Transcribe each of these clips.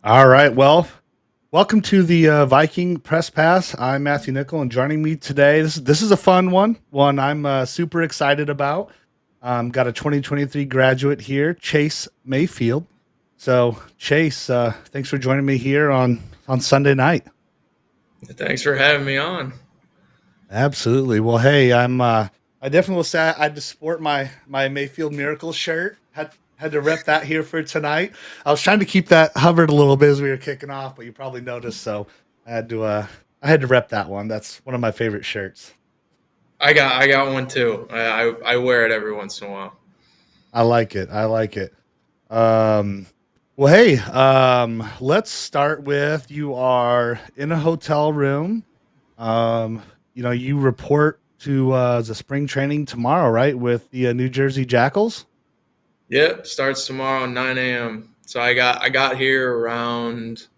All right. Well, welcome to the Viking Press Pass. I'm Matthew Nickel, and joining me today, this is a fun one I'm super excited about. Got a 2023 graduate here, Chase Maifield. So, Chase, thanks for joining me here on Sunday night. Thanks for having me on. Absolutely. Well, hey, I definitely will say I had to sport my Mayfield Miracle shirt. Had to rep that here for tonight. I was trying to keep that hovered a little bit as we were kicking off, but you probably noticed, so I had to uh I had to rep that one. That's one of my favorite shirts. I got one too. I wear it every once in a while. I like it. I like it. Um well, hey, let's start with you are in a hotel room. Um you report to the spring training tomorrow, right? With the New Jersey Jackals? Yep, starts tomorrow at 9 a.m. So I got here around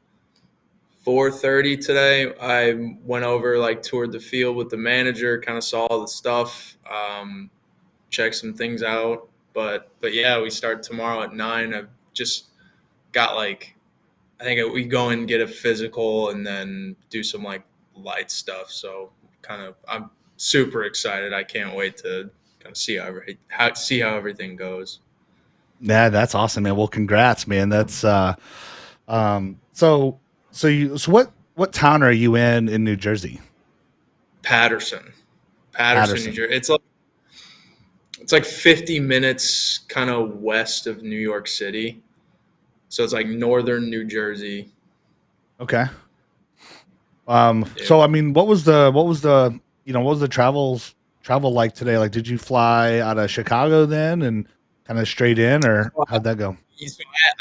4:30 today. I went over, like, toured the field with the manager, kind of saw all the stuff, checked some things out. But yeah, we start tomorrow at 9. I've just got, like, I think we go and get a physical and then do some, like, light stuff. So I'm super excited. I can't wait to kind of see how everything goes. Yeah, that's awesome, man. Well, congrats, man. That's so what town are you in New Jersey? Patterson, Patterson, New Patterson. Jersey. It's like 50 minutes kind of west of New York City. So it's like northern New Jersey. Okay. Yeah. So I mean, what was the travel like today? Like, did you fly out of Chicago then and kind of straight in, or how'd that go?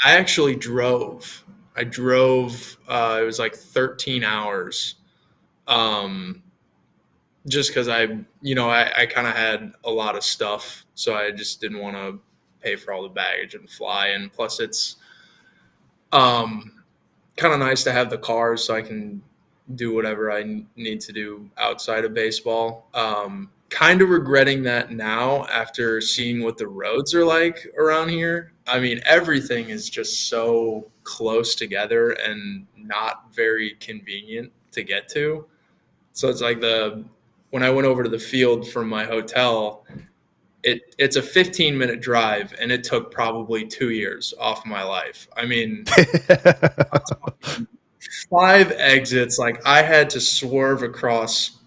I actually drove. I drove. It was like 13 hours. Um, just because I kind of had a lot of stuff, so I just didn't want to pay for all the baggage and fly. And plus, it's um, kind of nice to have the cars so I can do whatever I need to do outside of baseball. Kind of regretting that now after seeing what the roads are like around here. I mean, everything is just so close together and not very convenient to get to. So it's like the when I went over to the field from my hotel, it's a 15-minute drive and it took probably 2 years off my life. I mean, five exits, like I had to swerve across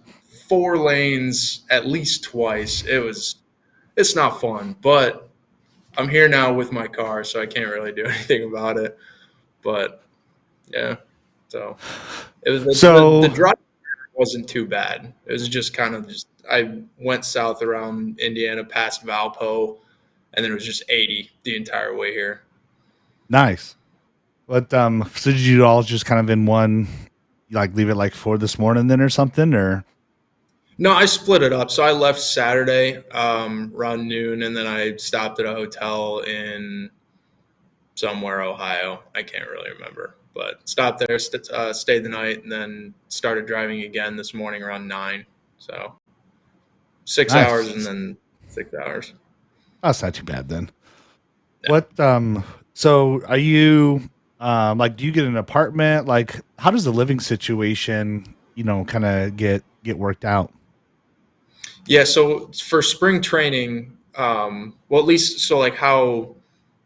four lanes at least twice. It's not fun, but I'm here now with my car, so I can't really do anything about it. But yeah, so it was the So drive wasn't too bad. It was just kind of just I went south around Indiana past Valpo, and then it was just 80 the entire way here. nice. But so did you all just kind of in one, like leave it like for this morning then or something, or No, I split it up. So I left Saturday around noon, and then I stopped at a hotel in somewhere Ohio. I can't really remember, but stopped there, stayed the night, and then started driving again this morning around 9. So 6 hours and nice? then 6 hours. That's not too bad then. Yeah. What so are you like do you get an apartment? Like how does the living situation, kind of get worked out? Yeah. So for spring training, well, at least so like how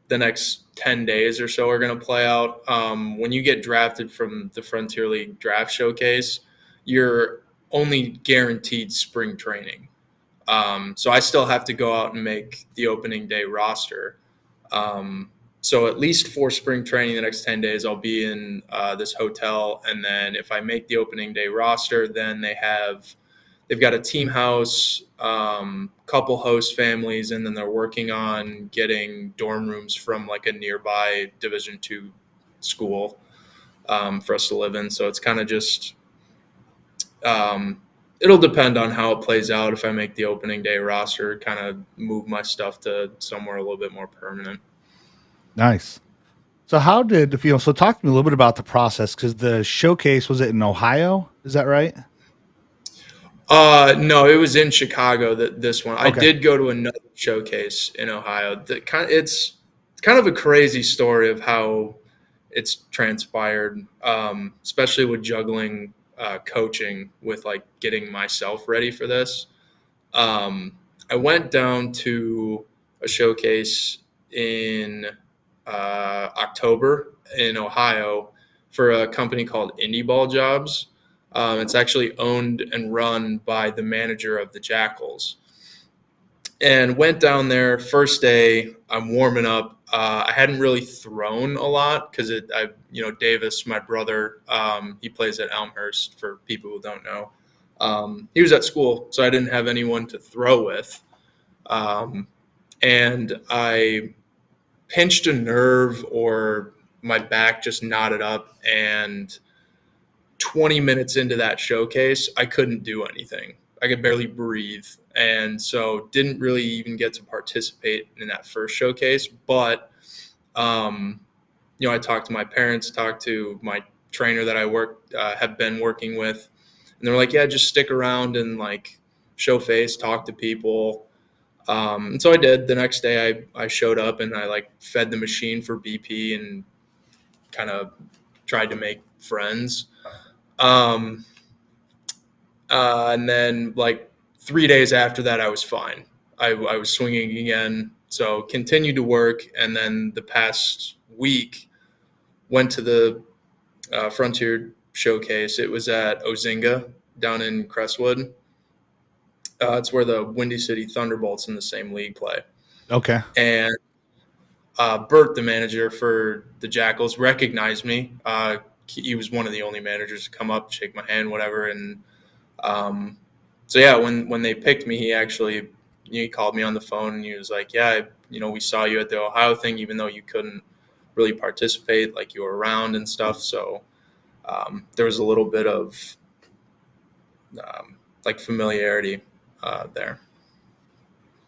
the next 10 days or so are going to play out. When you get drafted from the Frontier League Draft Showcase, you're only guaranteed spring training. So I still have to go out and make the opening day roster. Um, so at least for spring training, the next 10 days, I'll be in this hotel. And then if I make the opening day roster, then they've got a team house, couple host families, and then they're working on getting dorm rooms from like a nearby Division II school for us to live in. So it's kind of just um, it'll depend on how it plays out. If I make the opening day roster, kind of move my stuff to somewhere a little bit more permanent. Nice. So how did so talk to me a little bit about the process because the showcase was it in Ohio? Is that right? No, it was in Chicago. That this one, I Okay. did go to another showcase in Ohio. It's kind of a crazy story of how it's transpired, especially with juggling coaching with like getting myself ready for this. Um, I went down to a showcase in October in Ohio for a company called Indie Ball Jobs. It's actually owned and run by the manager of the Jackals. And went down there first day. I'm warming up. I hadn't really thrown a lot because Davis, my brother, he plays at Elmhurst. For people who don't know, he was at school, so I didn't have anyone to throw with. And I pinched a nerve, or my back just knotted up, and 20 minutes into that showcase, I couldn't do anything. I could barely breathe. And so didn't really even get to participate in that first showcase. But, I talked to my parents, talked to my trainer that I have been working with. And they were like, yeah, just stick around and like show face, talk to people. And so I did. The next day I showed up and I like fed the machine for BP and kind of tried to make friends. Um, and then like 3 days after that, I was fine. I was swinging again. So continued to work. And then the past week went to the Frontier Showcase. It was at Ozinga down in Crestwood. It's where the Windy City Thunderbolts in the same league play. Okay. And Bert, the manager for the Jackals, recognized me. He was one of the only managers to come up, shake my hand, whatever. And so yeah, when they picked me, he called me on the phone and he was like, yeah, we saw you at the Ohio thing, even though you couldn't really participate, like you were around and stuff. So there was a little bit of like familiarity there.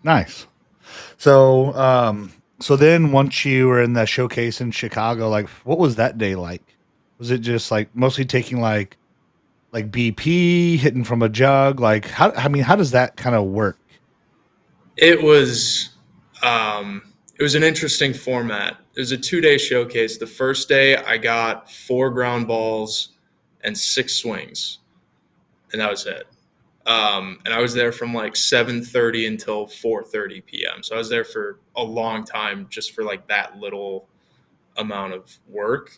Nice. So then once you were in that showcase in Chicago, like what was that day like? Was it just like mostly taking like BP hitting from a jug? Like how does that kind of work? It was an interesting format. It was a 2-day showcase. The first day I got 4 ground balls and 6 swings, and that was it. And I was there from like 7:30 until 4:30 p.m. So I was there for a long time just for like that little amount of work.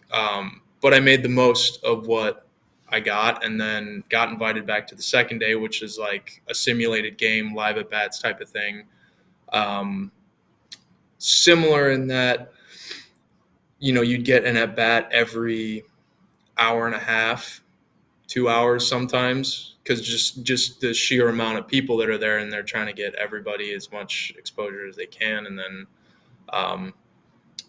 But I made the most of what I got, and then got invited back to the second day, which is like a simulated game, live at bats type of thing. Similar in that, you'd get an at bat every hour and a half, 2 hours sometimes, because just the sheer amount of people that are there, and they're trying to get everybody as much exposure as they can. And then, but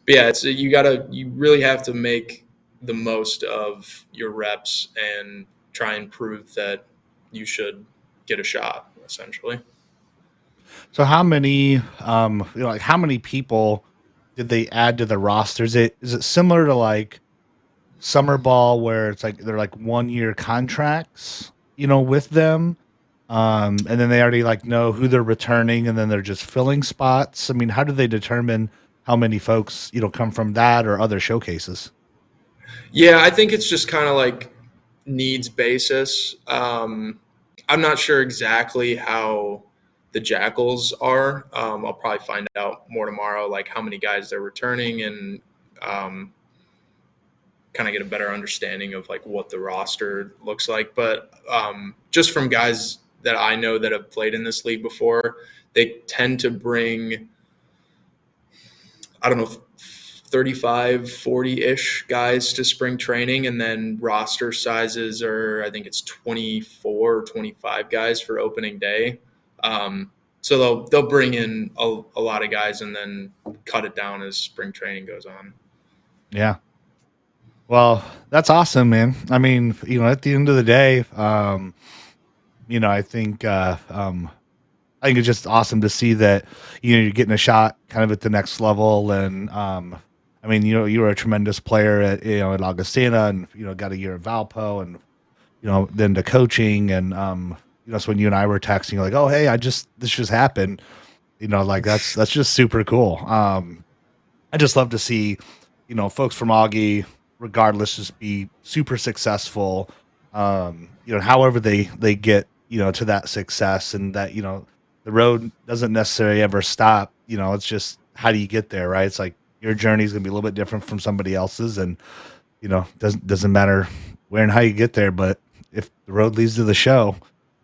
yeah, you really have to make the most of your reps and try and prove that you should get a shot, essentially. So how many like how many people did they add to the roster? Is it similar to like summer ball where it's like they're like 1 year contracts, with them? And then they already like know who they're returning and then they're just filling spots. I mean, how do they determine how many folks, come from that or other showcases? Yeah, I think it's just kind of like needs basis. I'm not sure exactly how the Jackals are. I'll probably find out more tomorrow, like how many guys they're returning, and kind of get a better understanding of like what the roster looks like. But just from guys that I know that have played in this league before, they tend to bring, I don't know, 35, 40-ish guys to spring training, and then roster sizes are, I think it's 24 or 25 guys for opening day. So they'll bring in a lot of guys and then cut it down as spring training goes on. Yeah. Well, that's awesome, man. I mean, at the end of the day, I think it's just awesome to see that you're getting a shot kind of at the next level. And I mean, you were a tremendous player at Augustana, and got a year at Valpo, and then to coaching, and so when you and I were texting, you're like, oh hey, this just happened, like that's just super cool. I just love to see folks from Augie. regardless, just be super successful. However they get, to that success, and that, the road doesn't necessarily ever stop. It's just how do you get there, right? It's like your journey is gonna be a little bit different from somebody else's, and doesn't matter where and how you get there, but if the road leads to the show,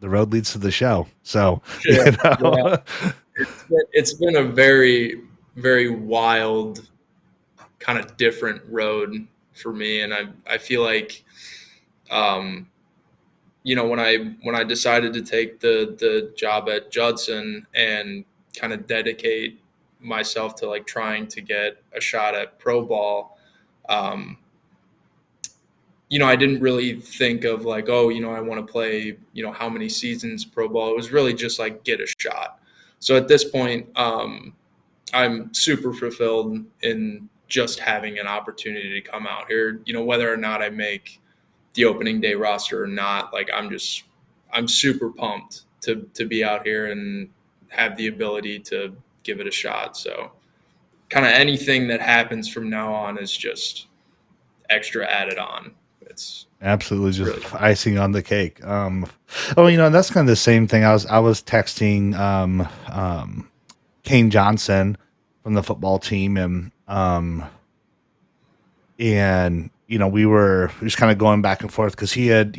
the road leads to the show. So, Yeah, yeah. It's been a very, very wild, kind of different road for me, and I feel like, um, when I decided to take the job at Judson and kind of dedicate myself to like trying to get a shot at pro ball, um, I didn't really think of like, oh, I want to play, how many seasons pro ball. It was really just like get a shot. So at this point, I'm super fulfilled in just having an opportunity to come out here. Whether or not I make the opening day roster or not, like I'm super pumped to be out here and have the ability to give it a shot. So kind of anything that happens from now on is just extra added on. It's absolutely, it's just really fun. icing on the cake. That's kind of the same thing. I was texting Kane Johnson from the football team, and we were just kind of going back and forth because he had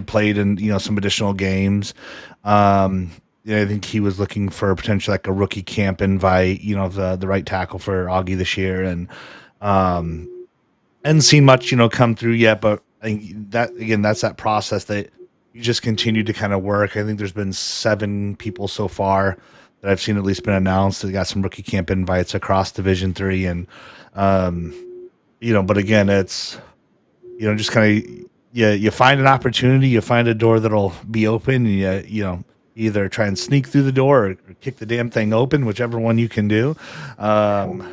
played in some additional games. um I think he was looking for potentially like a rookie camp invite, the right tackle for Augie this year, and um hadn't seen much come through yet. But I think that, again, that's that process that you just continue to kind of work. I think there's been 7 people so far that I've seen at least been announced that got some rookie camp invites across Division 3, and um but again, it's just kind of, you find an opportunity, you find a door that'll be open, and either try and sneak through the door, or kick the damn thing open, whichever one you can do. Um,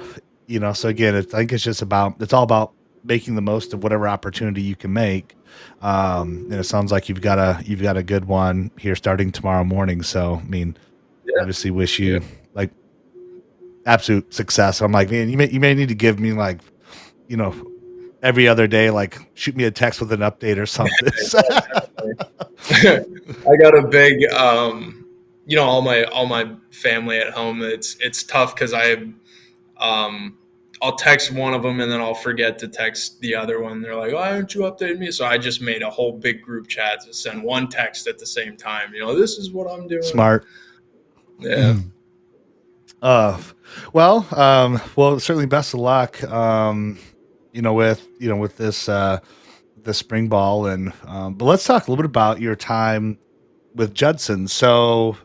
so again, I think it's all about making the most of whatever opportunity you can make. And it sounds like you've got a good one here starting tomorrow morning. So, I mean, Yeah, obviously wish yeah. you like absolute success. I'm like, man, you may need to give me like, you know, every other day, like shoot me a text with an update or something. I got a big, all my family at home. It's tough because um, I'll text one of them and then I'll forget to text the other one. They're like, "Why aren't you updating me?" So I just made a whole big group chat to send one text at the same time. This is what I'm doing. Smart. Yeah, uh well, certainly best of luck, with this spring ball. And but let's talk a little bit about your time with Judson. So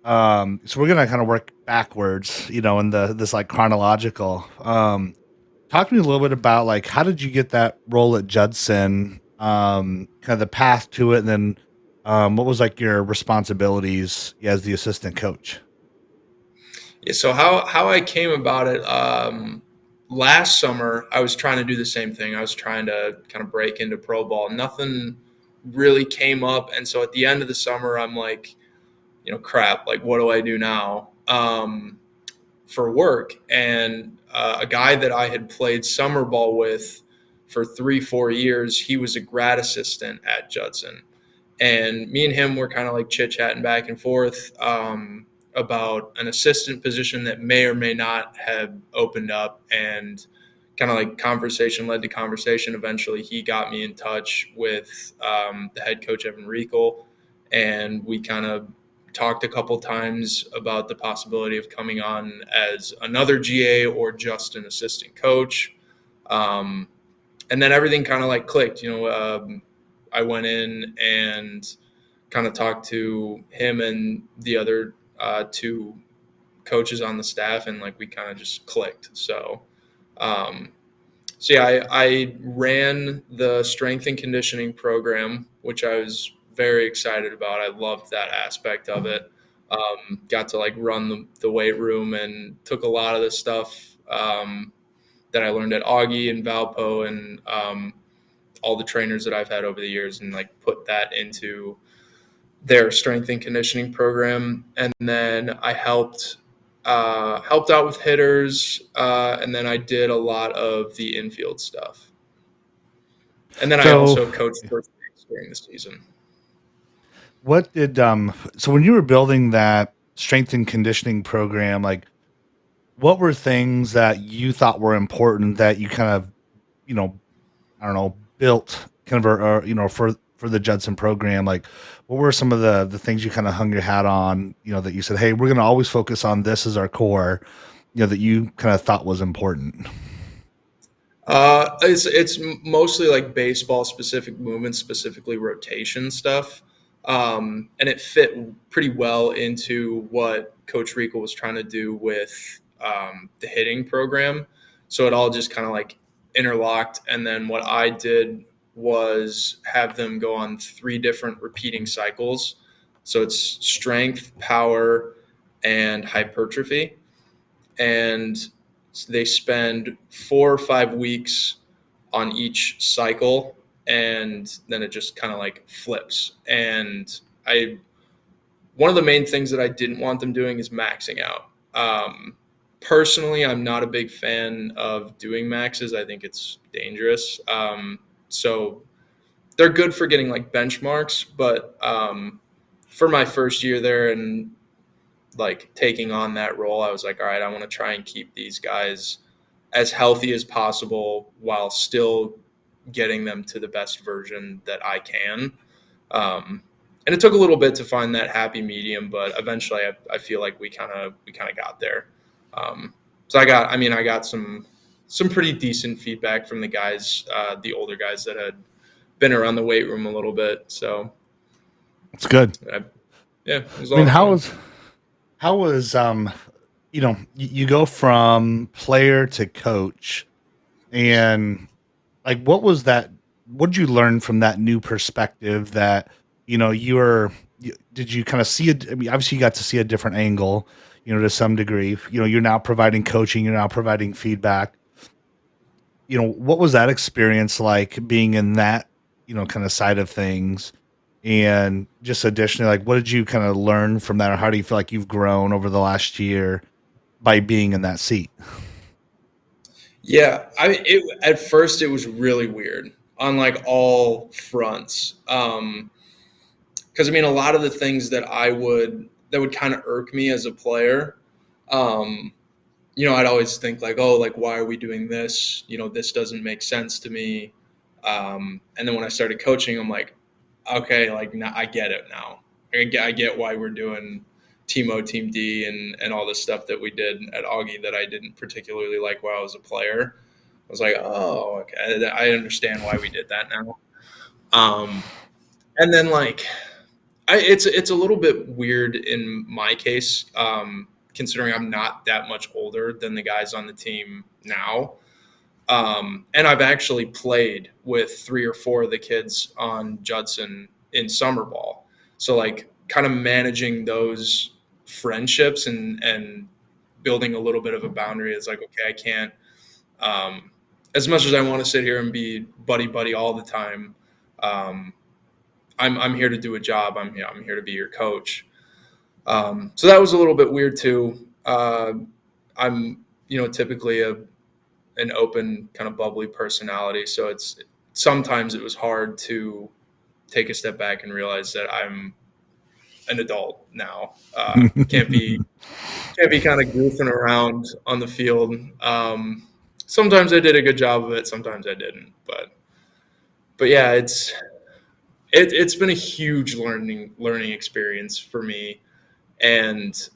we're gonna kind of work backwards, in this like chronological. Talk to me a little bit about like how did you get that role at Judson, kind of the path to it, and then what was like your responsibilities as the assistant coach? yeah. So how I came about it. Last summer, I was trying to do the same thing. I was trying to kind of break into pro ball. Nothing really came up, and so at the end of the summer, I'm like, crap. Like, what do I do now? For work. And a guy that I had played summer ball with for 3-4 years, he was a grad assistant at Judson. And me and him were kind of like chit chatting back and forth about an assistant position that may or may not have opened up. And kind of like conversation led to conversation. Eventually, he got me in touch with the head coach, Evan Reekle, and we kind of talked a couple times about the possibility of coming on as another GA or just an assistant coach. Um, and then everything kind of like clicked. I went in and kind of talked to him and the other 2 coaches on the staff, and like we kind of just clicked. Um, so yeah, I ran the strength and conditioning program, which I was very excited about. I loved that aspect of it. Got to like run the weight room and took a lot of the stuff that I learned at Augie and Valpo and all the trainers that I've had over the years, and like put that into their strength and conditioning program. And then I helped out with hitters, and then I did a lot of the infield stuff. And then I So also coached first base during the season. what did so when you were building that strength and conditioning program, like what were things that you thought were important that you kind of, you know, I don't know, built kind of or for the Judson program? Like what were some of the things you kind of hung your hat on, that you said, "Hey, we're going to always focus on this as our core," that you kind of thought was important? It's mostly like baseball specific movements, specifically rotation stuff, and it fit pretty well into what Coach Rico was trying to do with the hitting program. So it all just kind of like interlocked. And then what I did was have them go on 3 different repeating cycles. So it's strength, power, and hypertrophy, and they spend 4 or 5 weeks on each cycle, and then it just kind of like flips. And I one of the main things that I didn't want them doing is maxing out. Personally, I'm not a big fan of doing maxes. I think it's dangerous. So they're good for getting like benchmarks, but for my first year there and like taking on that role, I was like, all right, I want to try and keep these guys as healthy as possible while still getting them to the best version that I can. And it took a little bit to find that happy medium, but eventually I feel like we kind of got there. So I got some pretty decent feedback from the guys, the older guys that had been around the weight room a little bit. So It's good. I, yeah, it was a I mean, lot of how fun. was you go from player to coach, and like what did you learn from that new perspective that did you kind of see it? I mean, obviously you got to see a different angle, to some degree. You're now providing coaching, you're now providing feedback. What was that experience like being in that, kind of side of things? And just additionally, like what did you kind of learn from that, or how do you feel like you've grown over the last year by being in that seat? Yeah, at first it was really weird on like all fronts. Because I mean, a lot of the things that would kind of irk me as a player, um, I'd always think like, oh, like why are we doing this? This doesn't make sense to me. And then when I started coaching, I'm like, okay, like now I get it now. I get why we're doing Team O, Team D, and all this stuff that we did at Augie that I didn't particularly like while I was a player. I was like, oh, okay, I understand why we did that now. Um, and then like, it's a little bit weird in my case, considering I'm not that much older than the guys on the team now. And I've actually played with 3 or 4 of the kids on Judson in summer ball. So like kind of managing those friendships and building a little bit of a boundary is like, okay, I can't, as much as I want to sit here and be buddy buddy all the time. Um, I'm here to do a job. I'm here to be your coach. So that was a little bit weird too. I'm typically an open kind of bubbly personality, so it's sometimes it was hard to take a step back and realize that I'm an adult now. Can't be kind of goofing around on the field. Sometimes I did a good job of it. Sometimes I didn't. But yeah, it's been a huge learning experience for me, and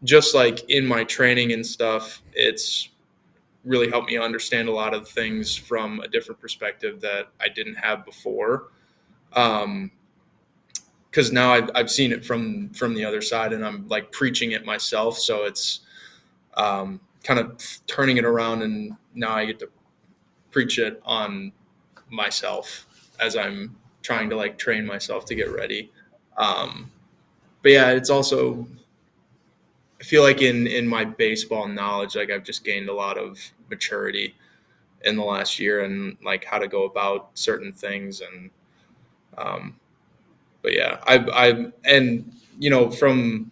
just like in my training and stuff, it's really helped me understand a lot of things from a different perspective that I didn't have before. Because now I've seen it from the other side, and I'm like preaching it myself. So it's kind of turning it around, and now I get to preach it on myself as I'm trying to like train myself to get ready. Um, but yeah, it's also I feel like in my baseball knowledge, like I've just gained a lot of maturity in the last year and like how to go about certain things. And um, but yeah, I and from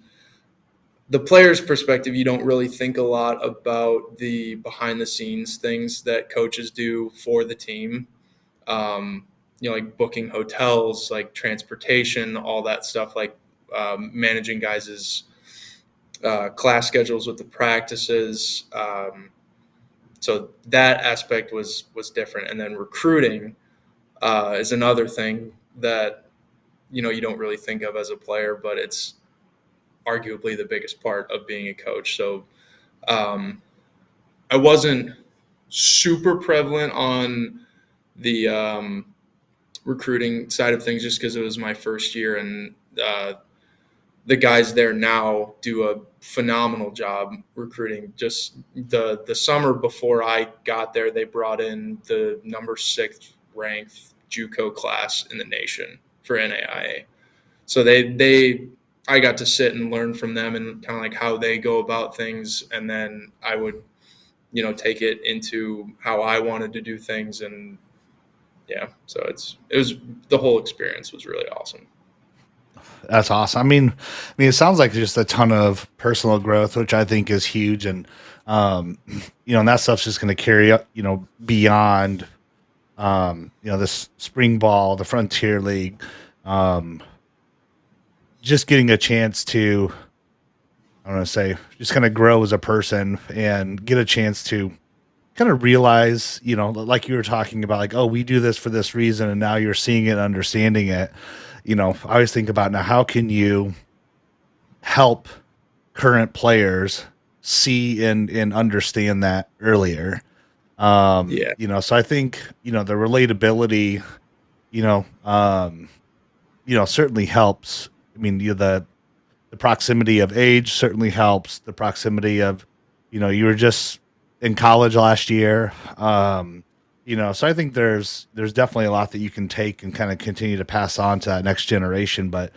the player's perspective, you don't really think a lot about the behind the scenes things that coaches do for the team. like booking hotels, like transportation, all that stuff, like managing guys' class schedules with the practices. So that aspect was different. And then recruiting is another thing that you don't really think of as a player, but it's arguably the biggest part of being a coach. So um, I wasn't super prevalent on the recruiting side of things just because it was my first year, and the guys there now do a phenomenal job recruiting. Just the summer before I got there, they brought in the number 6th ranked JUCO class in the nation for NAIA. So they I got to sit and learn from them and kind of like how they go about things, and then I would take it into how I wanted to do things. And yeah, so it was the whole experience was really awesome. That's awesome. I mean, it sounds like just a ton of personal growth, which I think is huge, and and that stuff's just going to carry up, beyond, this spring ball, the Frontier League, um, just getting a chance to, I don't want to say, just kind of grow as a person and get a chance to kind of realize, like you were talking about, like, oh, we do this for this reason, and now you're seeing it and understanding it. I always think about, now, how can you help current players see and understand that earlier? Yeah, So I think, the relatability, you know, um, certainly helps. I mean, the proximity of age certainly helps. The proximity of, you were just in college last year. So I think there's definitely a lot that you can take and kind of continue to pass on to that next generation, but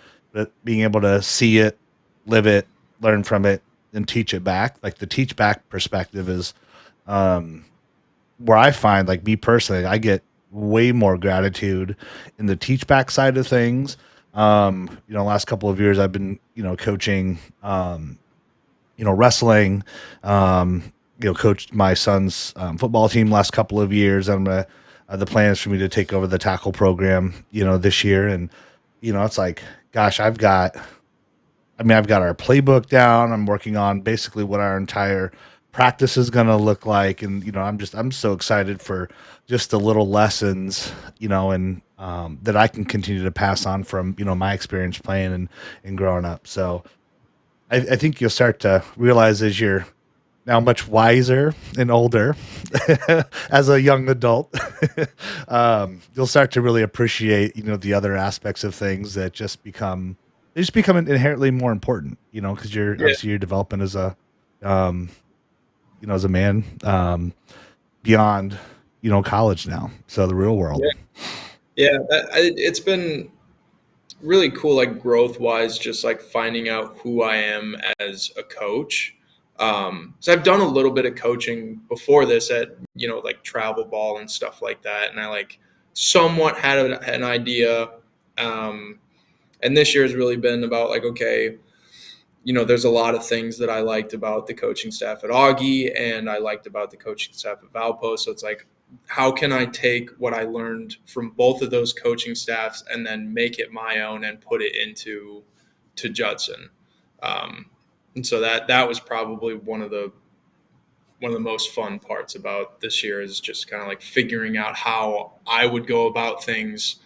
being able to see it, live it, learn from it, and teach it back. Like, the teach back perspective is, um, where I find, like, me personally, I get way more gratitude in the teach back side of things. Last couple of years I've been, coaching, wrestling, coached my son's football team last couple of years. The plan is for me to take over the tackle program, this year. And, it's like, gosh, I've got our playbook down. I'm working on basically what our entire practice is going to look like. And, I'm so excited for just the little lessons, and that I can continue to pass on from, my experience playing and growing up. So I think you'll start to realize, as you're now much wiser and older as a young adult, you'll start to really appreciate, the other aspects of things that they just become inherently more important, because you're yeah, obviously you're developing um, as a man, beyond, college now. So the real world. yeah, yeah. It's been really cool, like growth wise, just like finding out who I am as a coach. So I've done a little bit of coaching before this at like travel ball and stuff like that, and I like somewhat had an idea. Um, and this year has really been about like, okay, there's a lot of things that I liked about the coaching staff at Augie, and I liked about the coaching staff at Valpo. So it's like, how can I take what I learned from both of those coaching staffs and then make it my own and put it into to Judson? Um, and so that was probably one of the most fun parts about this year, is just kind of like figuring out how I would go about things,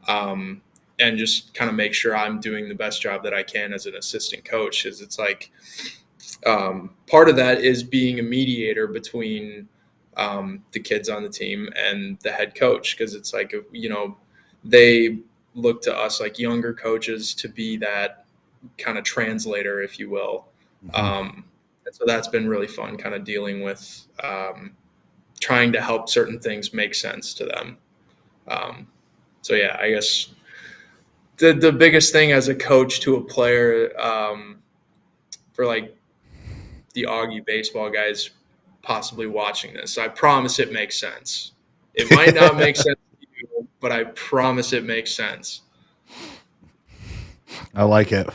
um, and just kind of make sure I'm doing the best job that I can as an assistant coach. Is it's like, part of that is being a mediator between the kids on the team and the head coach, because it's like, they look to us like younger coaches to be that kind of translator, if you will. Hmm. And so that's been really fun, kind of dealing with trying to help certain things make sense to them. Um, so yeah, I guess the biggest thing as a coach to a player, for like the Augie baseball guys possibly watching this, I promise it makes sense. It might not make sense to you, but I promise it makes sense. I like it.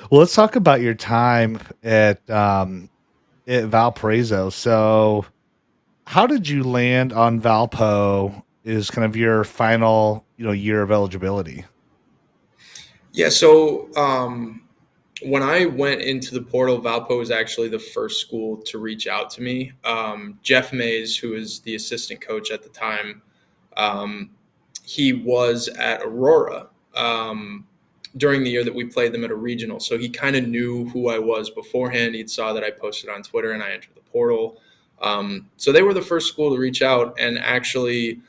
Well, let's talk about your time at Valparaiso. So, how did you land on Valpo? is kind of your final, year of eligibility? Yeah, so when I went into the portal, Valpo was actually the first school to reach out to me. Jeff Mays, who was the assistant coach at the time, um, he was at Aurora during the year that we played them at a regional. So he kind of knew who I was beforehand. He saw that I posted on Twitter and I entered the portal. So they were the first school to reach out. And actually,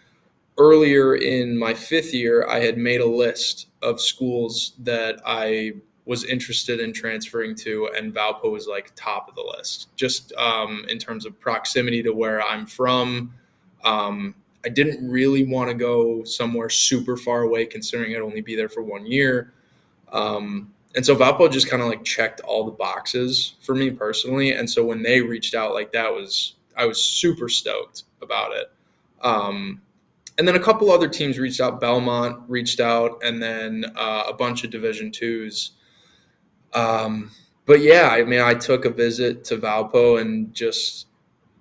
earlier in my 5th year, I had made a list of schools that I was interested in transferring to, and Valpo was like top of the list, just in terms of proximity to where I'm from. I didn't really want to go somewhere super far away, considering I'd only be there for 1 year. And so Valpo just kind of like checked all the boxes for me personally. And so when they reached out, like I was super stoked about it. And then a couple other teams reached out. Belmont reached out, and then a bunch of Division twos. But yeah, I mean, I took a visit to Valpo and just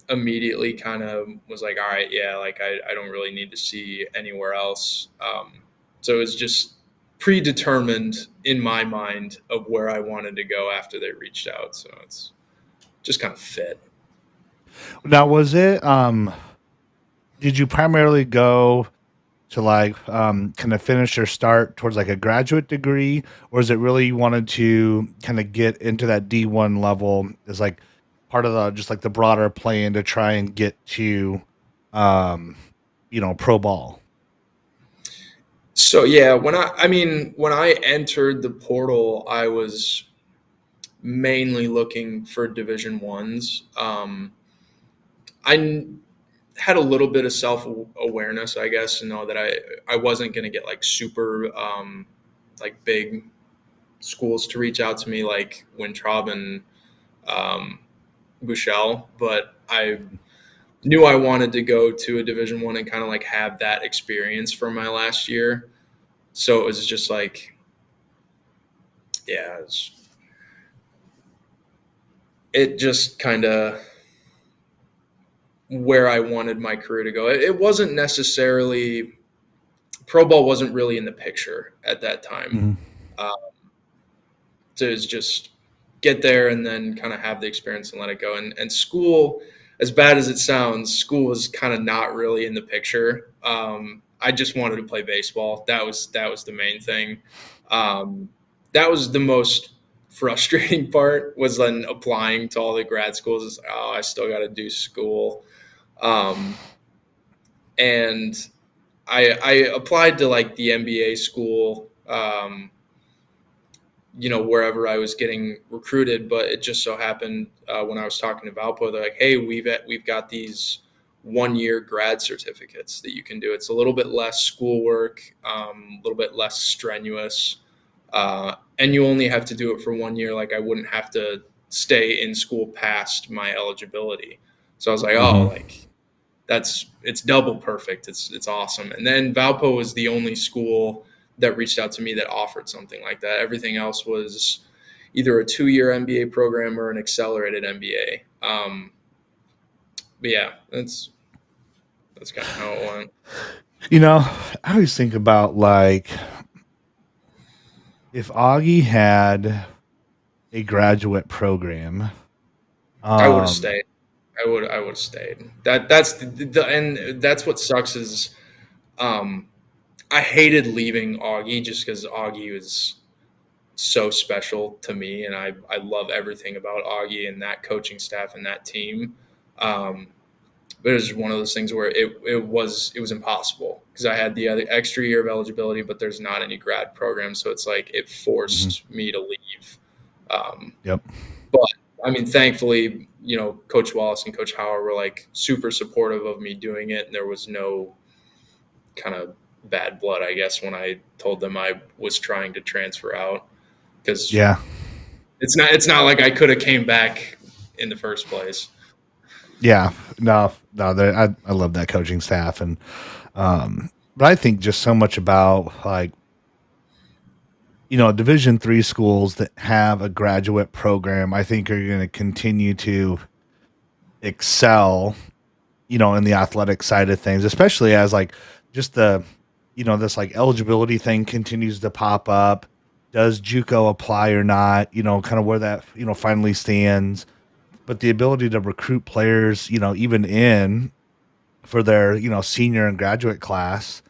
immediately kind of was like, all right, yeah, like I don't really need to see anywhere else. So it was just predetermined in my mind of where I wanted to go after they reached out. So it's just kind of fit. Now, was it, did you primarily go to like kind of finish or start towards like a graduate degree, or is it really you wanted to kind of get into that D1 level as like part of the just like the broader plan to try and get to um pro ball? So yeah, when I entered the portal, I was mainly looking for Division ones. I had a little bit of self awareness, I guess, to know that I wasn't going to get like super like big schools to reach out to me like Winthrop and um, Bushell, but I knew I wanted to go to a Division one and kind of like have that experience from my last year. So it was just like, yeah, it just kind of where I wanted my career to go. It wasn't necessarily pro ball wasn't really in the picture at that time. Mm-hmm. Uh, to just get there and then kind of have the experience and let it go. And school, as bad as it sounds, school was kind of not really in the picture. I just wanted to play baseball. That was the main thing. That was the most frustrating part, was then applying to all the grad schools. Is, oh, I still got to do school. Um, and I applied to like the MBA school, wherever I was getting recruited. But it just so happened when I was talking to Valpo, they're like, "Hey, we've got these 1 year grad certificates that you can do. It's a little bit less schoolwork, a little bit less strenuous, and you only have to do it for 1 year. Like I wouldn't have to stay in school past my eligibility." So I was like, "Oh, Mm-hmm. like." It's double perfect. It's awesome. And then Valpo was the only school that reached out to me that offered something like that. Everything else was either a 2 year MBA program or an accelerated MBA. But yeah, that's kind of how it went. I always think about like if Augie had a graduate program. I would have um stayed. I would have stayed. That's and that's what sucks is um, I hated leaving Augie just because Augie was so special to me, and I love everything about Augie and that coaching staff and that team. Um, but it was one of those things where it was impossible because I had the other extra year of eligibility, but there's not any grad program, so it's like it mhm. forced me to leave. Um, Yep. but I mean, thankfully, Coach Wallace and Coach Howard were like super supportive of me doing it, and there was no kind of bad blood, I guess, when I told them I was trying to transfer out, because Yeah. it's not like I could have came back in the first place. Yeah. No, I love that coaching staff. And but I think just so much about like Division 3 schools that have a graduate program, I think are going to continue to excel, in the athletic side of things, especially as like just this like eligibility thing continues to pop up. Does JUCO apply or not? Kind of where that, finally stands. But the ability to recruit players, even in for their, senior and graduate class.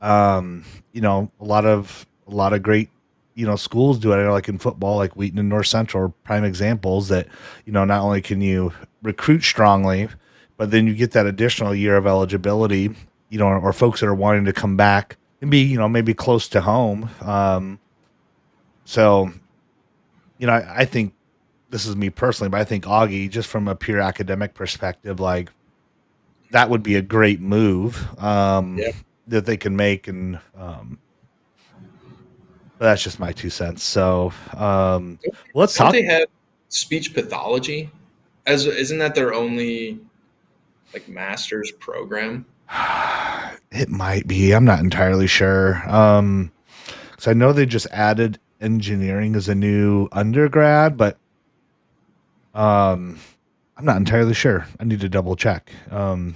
A lot of great, schools do it. Like in football, like Wheaton and North Central are prime examples that, not only can you recruit strongly, but then you get that additional year of eligibility, or folks that are wanting to come back and be, maybe close to home. So, I think this is me personally, but I think Augie, just from a pure academic perspective, like that would be a great move Yeah. that they can make. And but that's just my 2 cents. So let's Don't talk. they have speech pathology? As isn't that their only like master's program? It might be. I'm not entirely sure. Because I know they just added engineering as a new undergrad, but um, I'm not entirely sure. I need to double check. Well,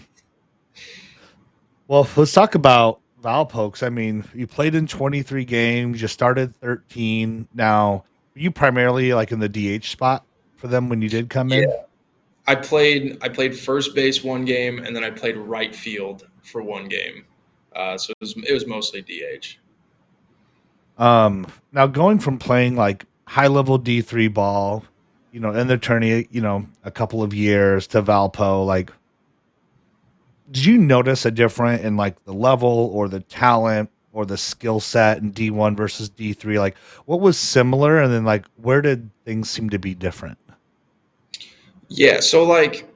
let's talk about Valpo. 'Cause I mean, you played in 23 games. You started 13. Now, were you primarily like in the DH spot for them when you did come Yeah, in? I played first base one game, and then I played right field for one game. So it was mostly DH. Now going from playing like high level D3 ball, in the tourney, a couple of years to Valpo, like, did you notice a difference in like the level or the talent or the skill set in D1 versus D3? Like, what was similar, and then like where did things seem to be different? Yeah, so like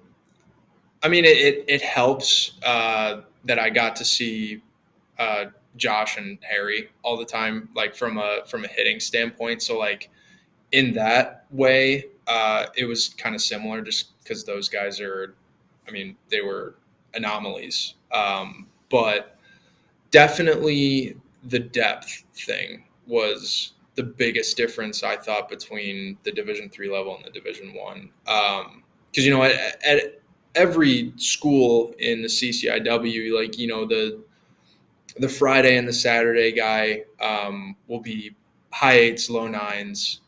I mean, it helps that I got to see uh, Josh and Harry all the time, like from a hitting standpoint. So like in that way, it was kind of similar, just because those guys are, I mean, they were anomalies, but definitely the depth thing was the biggest difference I thought between the Division 3 level and the Division 1. Because at every school in the CCIW, like the Friday and the Saturday guy will be high eights, low nines,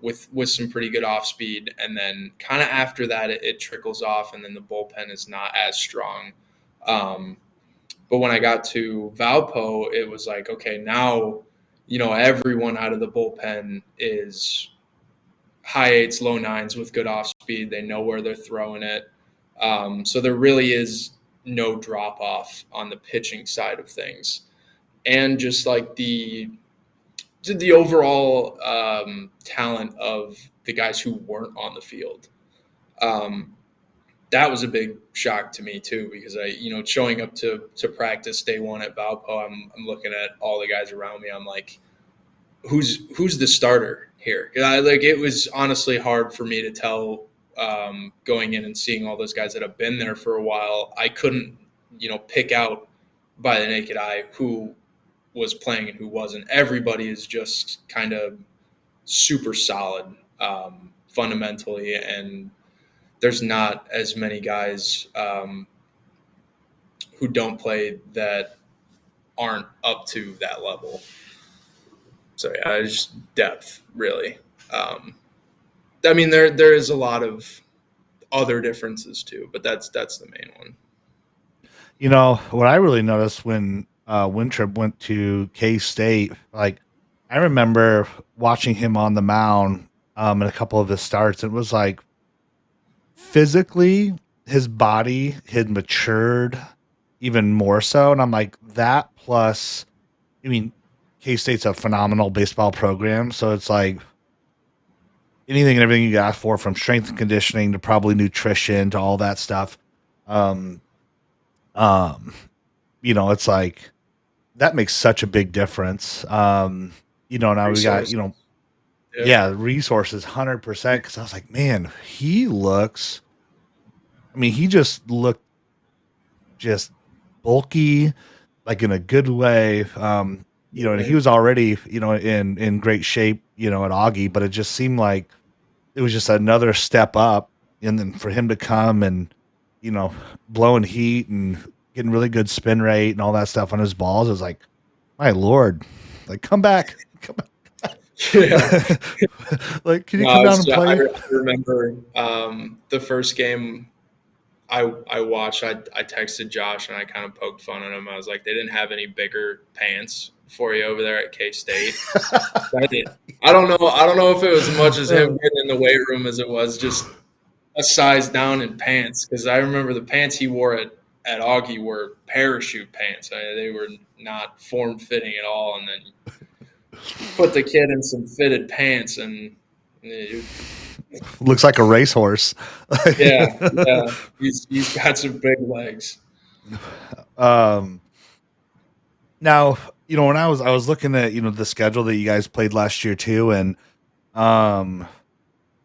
with some pretty good off speed, and then kind of after that it trickles off, and then the bullpen is not as strong. Um, but when I got to Valpo, it was like, okay, now, everyone out of the bullpen is high eights, low nines with good off speed. They know where they're throwing it. So there really is no drop off on the pitching side of things. And just like the overall talent of the guys who weren't on the field. Um, that was a big shock to me too, because showing up to practice day one at Valpo, I'm looking at all the guys around me. I'm like, who's the starter here? Like, it was honestly hard for me to tell, going in and seeing all those guys that have been there for a while. I couldn't pick out by the naked eye who was playing and who wasn't. Everybody is just kind of super solid, fundamentally, and there's not as many guys who don't play that aren't up to that level. So yeah, it's just depth, really. Um, I mean, there is a lot of other differences too, but that's the main one. What I really noticed when Wintrip went to K State, like I remember watching him on the mound in a couple of his starts. It was like physically his body had matured even more so. And I'm like, that plus, I mean, K State's a phenomenal baseball program. So it's like anything and everything you got for, from strength and conditioning to probably nutrition to all that stuff. Um, um, it's like that makes such a big difference. Now we got, Resource. Yeah. yeah, resources 100%. Cause I was like, man, he just looked just bulky, like in a good way. And he was already, in great shape, at Augie, but it just seemed like it was just another step up. And then for him to come and, blowing heat and getting really good spin rate and all that stuff on his balls. I was like, my Lord, like come back. Yeah. Like, can you come No, down and I play? remember the first game I watched. I texted Josh and I kind of poked fun at him. I was like, they didn't have any bigger pants for you over there at K State. I did. I don't know. I don't know if it was as much as him Uh, getting in the weight room as it was just a size down in pants. Because I remember the pants he wore at Augie were parachute pants. They were not form fitting at all. And then you put the kid in some fitted pants, and Looks like a racehorse. yeah, he's got some big legs. um, now, when I was looking at, the schedule that you guys played last year too, and um,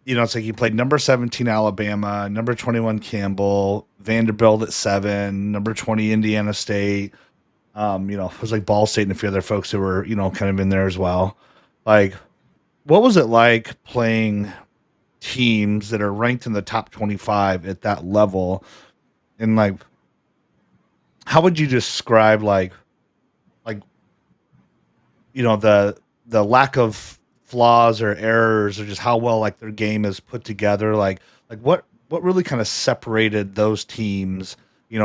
it's like you played number 17 Alabama, number 21 Campbell, Vanderbilt at 7, number 20 Indiana State. It was like Ball State and a few other folks who were, kind of in there as well. Like, what was it like playing teams that are ranked in the top 25 at that level? And like, how would you describe like the lack of flaws or errors, or just how well like their game is put together? Like what really kind of separated those teams,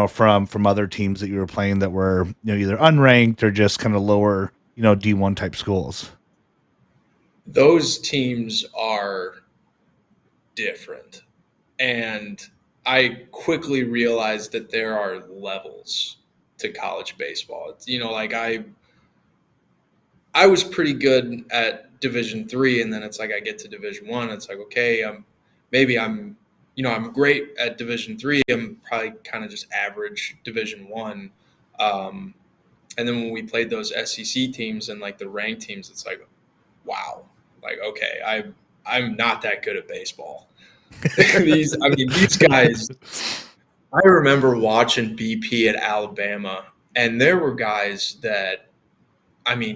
from other teams that you were playing that were, either unranked or just kind of lower, D1 type schools? Those teams are different, and I quickly realized that there are levels to college baseball. Like I was pretty good at Division 3, and then it's like I get to Division 1. It's like, okay, maybe I'm great at Division 3. I'm probably kind of just average Division 1. Um, and then when we played those SEC teams and like the ranked teams, it's like, wow, like okay, I'm not that good at baseball. These guys. I remember watching BP at Alabama, and there were guys that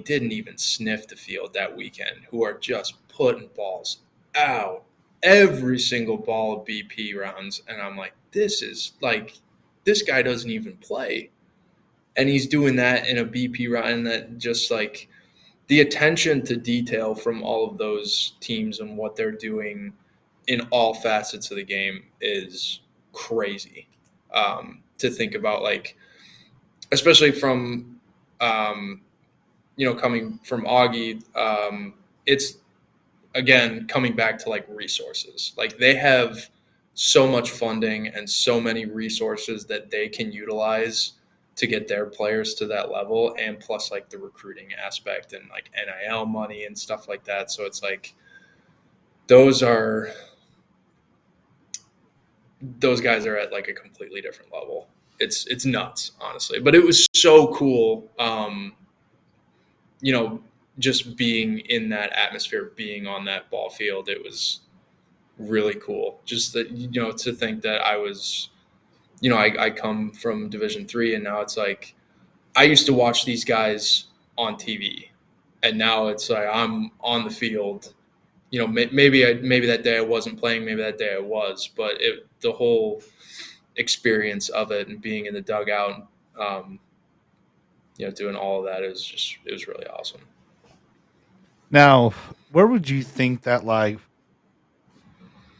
didn't even sniff the field that weekend, who are just putting balls out. Every single ball of BP rounds. And I'm like, this guy doesn't even play. And he's doing that in a BP round. And that just like the attention to detail from all of those teams and what they're doing in all facets of the game is crazy to think about. Like, especially from, coming from Augie, it's again coming back to like resources. Like they have so much funding and so many resources that they can utilize to get their players to that level, and plus like the recruiting aspect and like NIL money and stuff like that. So it's like those are those guys are at like a completely different level. It's nuts, honestly. But it was so cool. You know, just being in that atmosphere, being on that ball field, it was really cool. Just that, to think that I was, I come from Division 3, and now it's like I used to watch these guys on TV, and now it's like I'm on the field. Maybe that day I wasn't playing, maybe that day I was, but the whole experience of it and being in the dugout, um, doing all of that it was really awesome. Now, where would you think that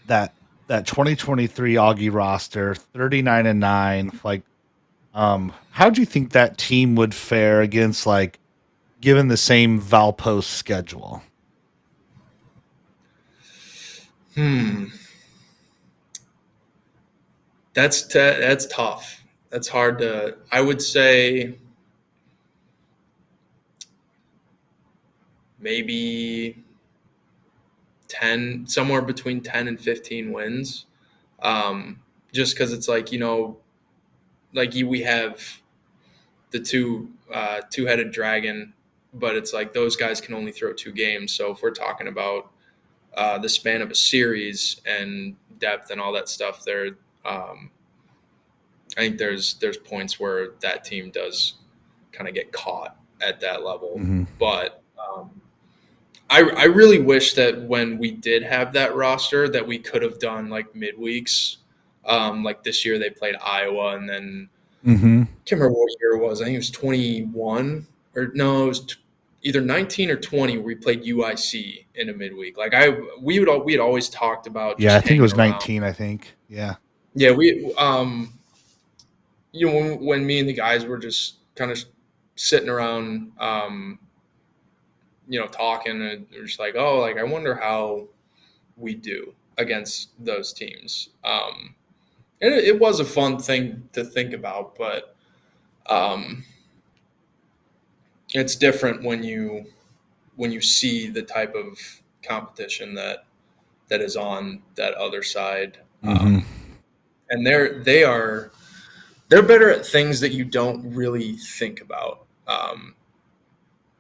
that that 2023 Augie roster, 39-9, like how do you think that team would fare against, like, given the same Valpo schedule? Hmm. That's tough. That's hard to. I would say maybe 10, somewhere between 10 and 15 wins. Um, just because it's like we have the two-headed dragon, but it's like those guys can only throw 2 games. So if we're talking about the span of a series and depth and all that stuff, um, I think there's points where that team does kind of get caught at that level. Hmm. But I really wish that when we did have that roster, that we could have done like midweeks. Like this year, they played Iowa, and then Mm-hmm. Can't remember what year it was. I think it was 21 or no, it was either 19 or 20 where we played UIC in a midweek. Like we had always talked about Yeah, I just think it hanging was around. 19. I think. Yeah. Yeah, we when me and the guys were just kind of sitting around talking, and it was like, oh, like I wonder how we do against those teams. And it was a fun thing to think about, but um, it's different when you see the type of competition that is on that other side. Mm-hmm. And they're better at things that you don't really think about,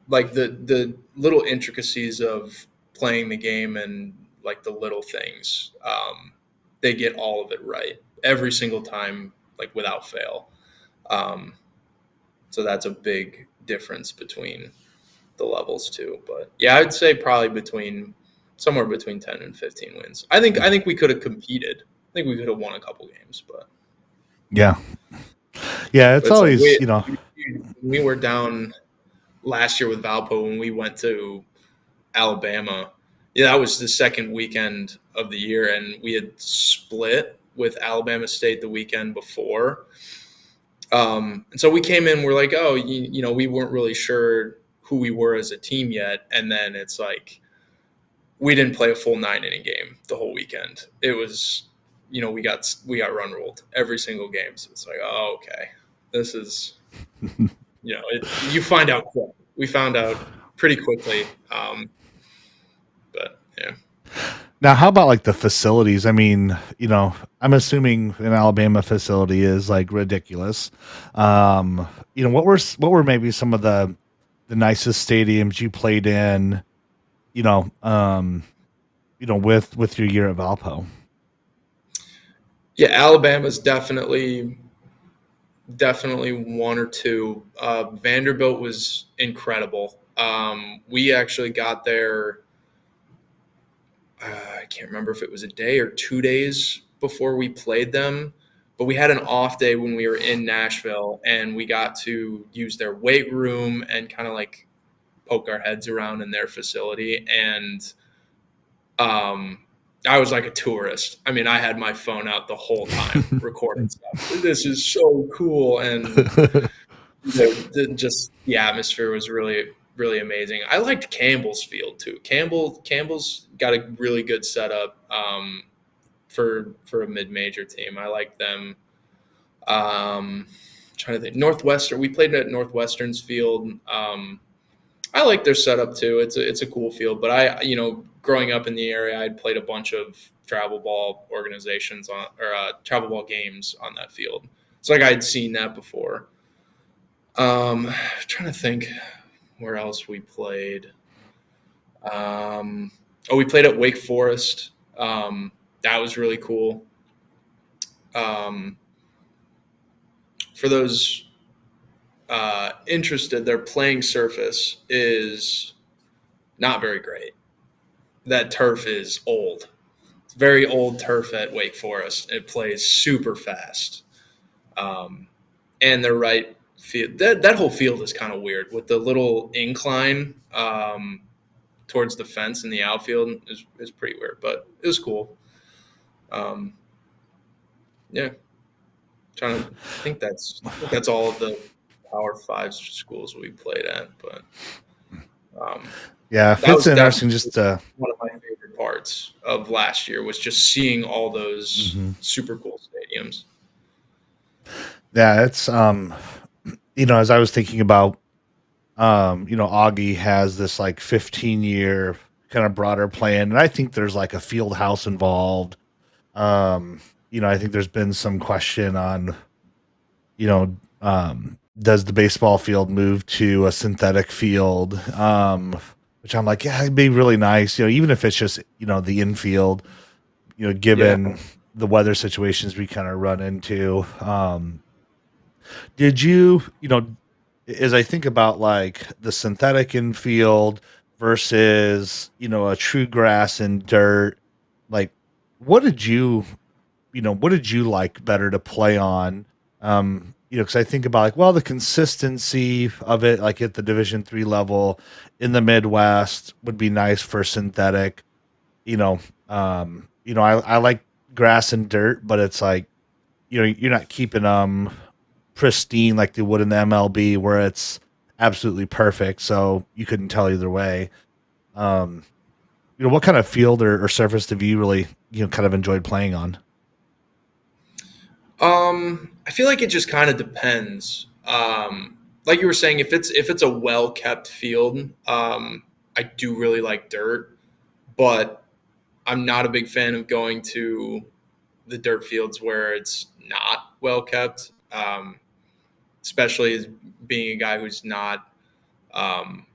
like the little intricacies of playing the game and like the little things. They get all of it right every single time, like without fail. Um, so that's a big difference between the levels too. But yeah, I'd say probably somewhere between 10 and 15 wins. I think we could have competed. I think we could have won a couple games, but Yeah. Yeah. It's it's like always, you know. we were down last year with Valpo when we went to Alabama. Yeah, that was the second weekend of the year, and we had split with Alabama State the weekend before. And so we came in, we're like, oh, we weren't really sure who we were as a team yet. And then it's like, we didn't play a full 9 inning game the whole weekend. It was, we got run ruled every single game. So it's like, oh, okay, this is, you find out quick. We found out pretty quickly. But yeah. Now, how about like the facilities? I mean, I'm assuming an Alabama facility is like ridiculous. What were maybe some of the nicest stadiums you played in? You know, um, with your year at Valpo. Yeah, Alabama's definitely one or two. Vanderbilt was incredible. We actually got there. I can't remember if it was a day or 2 days before we played them, but we had an off day when we were in Nashville, and we got to use their weight room and kind of like poke our heads around in their facility. And I was like a tourist. I mean, I had my phone out the whole time recording stuff. This is so cool, and just the atmosphere was really really amazing. I liked Campbell's Field too. Campbell's got a really good setup for a mid major team. I like them. Trying to think, Northwestern. We played at Northwestern's field. I like their setup too. It's a cool field. But growing up in the area, I'd played a bunch of travel ball organizations travel ball games on that field. So like I'd seen that before. Trying to think where else we played. We played at Wake Forest. That was really cool. For those interested, their playing surface is not very great. That turf is old. It's very old turf at Wake Forest. It plays super fast. And their right field, that whole field is kind of weird with the little incline towards the fence in the outfield is pretty weird, but it was cool. Yeah, trying to think that's all of the Power Five schools we played at, but Yeah, that it's was interesting. definitely Just one of my favorite parts of last year was just seeing all those mhm. super cool stadiums. Yeah, it's as I was thinking about, Augie has this like 15-year kind of broader plan, and I think there's like a field house involved. I think there's been some question on, does the baseball field move to a synthetic field? Which I'm like, yeah, it'd be really nice, even if it's just, the infield, Yeah, given the weather situations we kind of run into. Did you, as I think about like the synthetic infield versus, a true grass and dirt, like what did you like better to play on? Because I think about like, well, the consistency of it, like at the Division 3 level in the Midwest, would be nice for synthetic. You know, I like grass and dirt, but it's like you're not keeping them pristine like they would in the MLB, where it's absolutely perfect. So you couldn't tell either way. Um, what kind of field or surface have you really kind of enjoyed playing on? I feel like it just kind of depends. Like you were saying, if it's a well kept field, I do really like dirt, but I'm not a big fan of going to the dirt fields where it's not well kept. Especially as being a guy who's not um,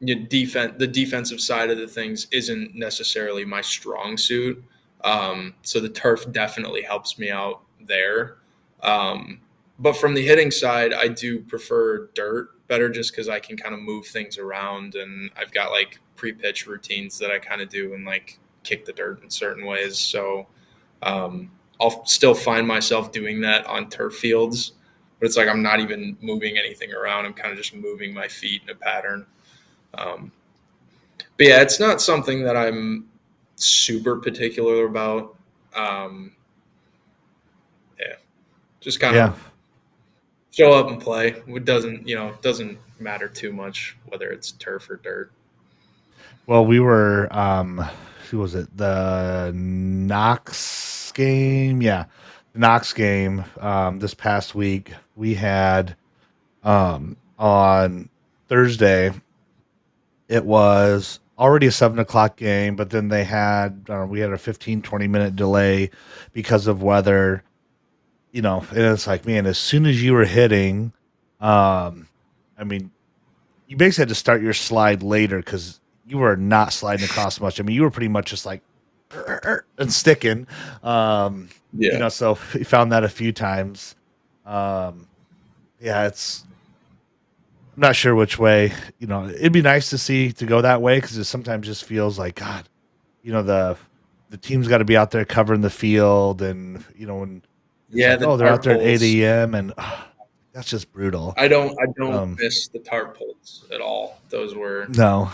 the defensive side of the things isn't necessarily my strong suit. So the turf definitely helps me out there. Um, but from the hitting side, I do prefer dirt better just because I can kind of move things around and I've got like pre-pitch routines that I kind of do and like kick the dirt in certain ways. So I'll still find myself doing that on turf fields, but it's like I'm not even moving anything around. I'm kind of just moving my feet in a pattern. Um, but yeah, it's not something that I'm super particular about. Um, yeah, just kind Yeah. of show up and play. It doesn't matter too much whether it's turf or dirt. Well, we were who was it? The Knox game? Yeah. The Knox game this past week. We had on Thursday, it was already a 7 o'clock game, but then we had a 15-20 minute delay because of weather, and it's like, man, as soon as you were hitting, um I mean, you basically had to start your slide later because you were not sliding across much. I mean, you were pretty much just like and sticking. Yeah, So we found that a few times. Um, yeah, I'm not sure which way. It'd be nice to see to go that way because it sometimes just feels like God. The team's got to be out there covering the field, and when it's yeah. like, The oh, they're out tarp there at eight poles. a.m. and that's just brutal. I don't Um, miss the tarp poles at all. Those were no,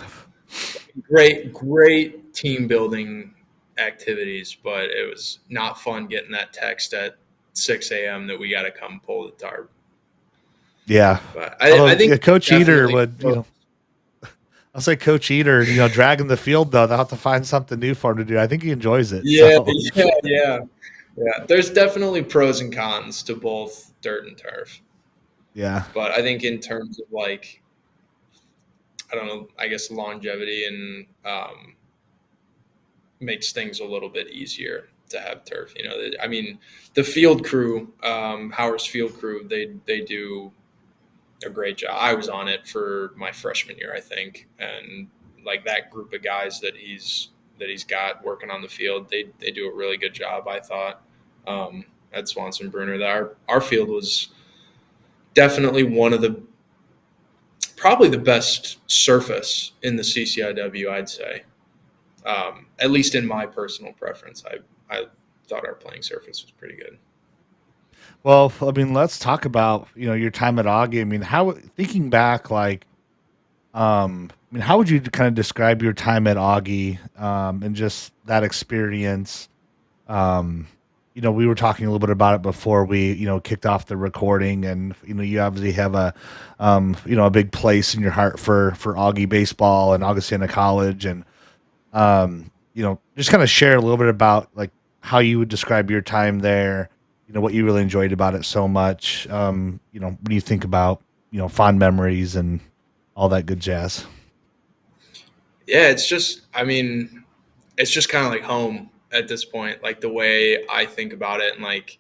great team building activities, but it was not fun getting that text at 6 a.m. that we got to come pull the tarp. yeah. But Although I think Coach Eater definitely. would, I'll say Coach Eater, dragging the field though, they'll have to find something new for him to do. I think he enjoys it. Yeah, So yeah. There's definitely pros and cons to both dirt and turf, yeah, but I think in terms of like, I don't know, I guess longevity and makes things a little bit easier to have turf. I mean, the field crew, Howard's field crew, they do a great job. I was on it for my freshman year, I think, and like that group of guys that he's got working on the field, they do a really good job. I thought at Swanson Bruner that our field was definitely one of the probably the best surface in the CCIW. I'd say, at least in my personal preference, I thought our playing surface was pretty good. well, I mean, let's talk about your time at Augie. I mean, how thinking back, like, I mean, how would you kind of describe your time at Augie, and just that experience? Um, we were talking a little bit about it before we, kicked off the recording, and you obviously have a big place in your heart for Augie baseball and Augustana College, and just kind of share a little bit about like how you would describe your time there. What you really enjoyed about it so much. When you think about fond memories and all that good jazz. Yeah, I mean, it's just kind of like home at this point, like the way I think about it, and like